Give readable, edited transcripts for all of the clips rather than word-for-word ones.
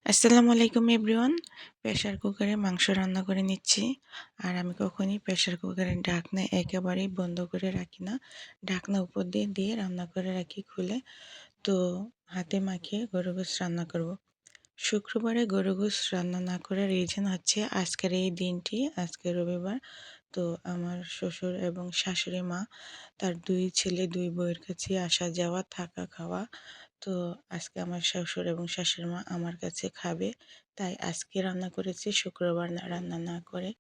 আসসালামু আলাইকুম everyone. Pressure কুকারে মাংস রান্না করে নিচ্ছি। আর আমি কখনই প্রেসার কুকারের ঢাকনা একেবারেই বন্ধ করে রাখি না। ঢাকনা উপর দিয়ে দিয়ে রান্না করে রাখি খুলে। তো হাতে মাখিয়ে গরু গোশ রান্না করব। শুক্রবারে গরু গোশ রান্না না করার রিজন হচ্ছে আজকের এই দিনটি, আজকে রবিবার। তো আমার শ্বশুর এবং শাশুড়ি মা তার ২ ছেলে ২ বউয়ের কাছে আসা যাওয়া থাকা খাওয়া। তো আজকে আমার শ্বশুর এবং শাশুড়ি মা আমার কাছে খাবে। তাই আজকে রান্না করেছি, শুক্রবার রান্না না করে।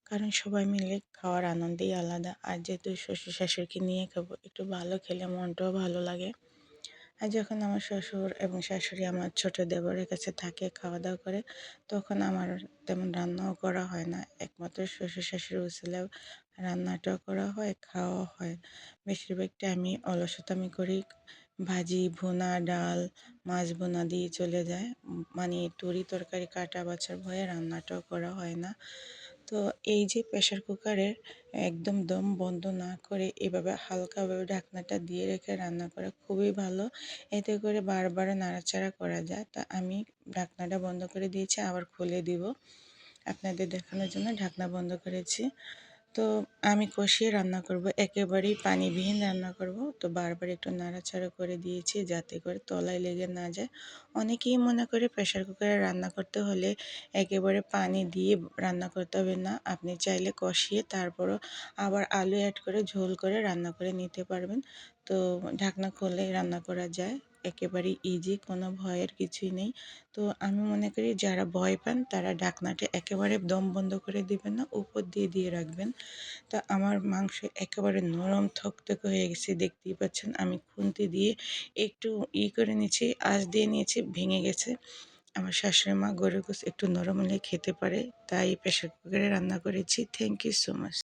কারণ সবাই মিলে খাওয়ার আনন্দই আলাদা। আর যেহেতু শ্বশুর শাশুড়িকে নিয়ে খাবো, একটু ভালো খেলে মনটাও ভালো লাগে। আর যখন আমার শ্বশুর এবং শাশুড়ি আমার ছোট দেবরের কাছে থাকে, খাওয়া দাওয়া করে, তখন আমার তেমন রান্নাও করা হয় না। একমাত্র শ্বশুর শাশুড়ি উছিলেও রান্নাটাও করা হয়, খাওয়াও হয়। বেশিরভাগটা আমি অলসতামি করি। ভাজি, ভুনা, ডাল, মাছ ভুনা দিয়ে চলে যায়। মানে তরি তরকারি কাটা বাছার ভয়ে রান্নাটাও করা হয় না। তো এই যে প্রেসার কুকারের একদম দম বন্ধ না করে এভাবে হালকাভাবে ঢাকনাটা দিয়ে রেখে রান্না করা খুবই ভালো। এতে করে বারবার নাড়াচাড়া করা যায়। তা আমি ঢাকনাটা বন্ধ করে দিয়েছি, আবার খুলে দিব। আপনাদের দেখানোর জন্য ঢাকনা বন্ধ করেছি। তো আমি কষিয়ে রান্না করব, একেবারেই পানিবিহীন রান্না করব। তো বারবার একটু নাড়াচাড়া করে দিয়েছি যাতে করে তলায় লেগে না যায়। অনেকেই মনে করে প্রেসার কুকারে রান্না করতে হলে একেবারে পানি দিয়ে রান্না করতে হবে না। আপনি চাইলে কষিয়ে তারপরও আবার আলু অ্যাড করে ঝোল করে রান্না করে নিতে পারবেন। তো ঢাকনা খুলে রান্না করা যায়। একেবারেই ইজি, কোনো ভয়ের কিছুই নেই। তো আমি মনে করি যারা ভয় পান তারা ঢাকনাটা একেবারে দম বন্ধ করে দিবেন না, উপর দিয়ে দিয়ে রাখবেন। তা আমার মাংস একেবারে নরম থকথকে হয়ে গেছে, দেখতেই পাচ্ছেন। আমি খুন্তি দিয়ে একটু করে নিয়েছি, আঁচ দিয়ে নিয়েছি, ভেঙে গেছে। আমার শাশুড়ি মা গরুর গোশত একটু নরম হলে খেতে পারে, তাই প্রেসার কুকারে রান্না করেছি। Thank you so much.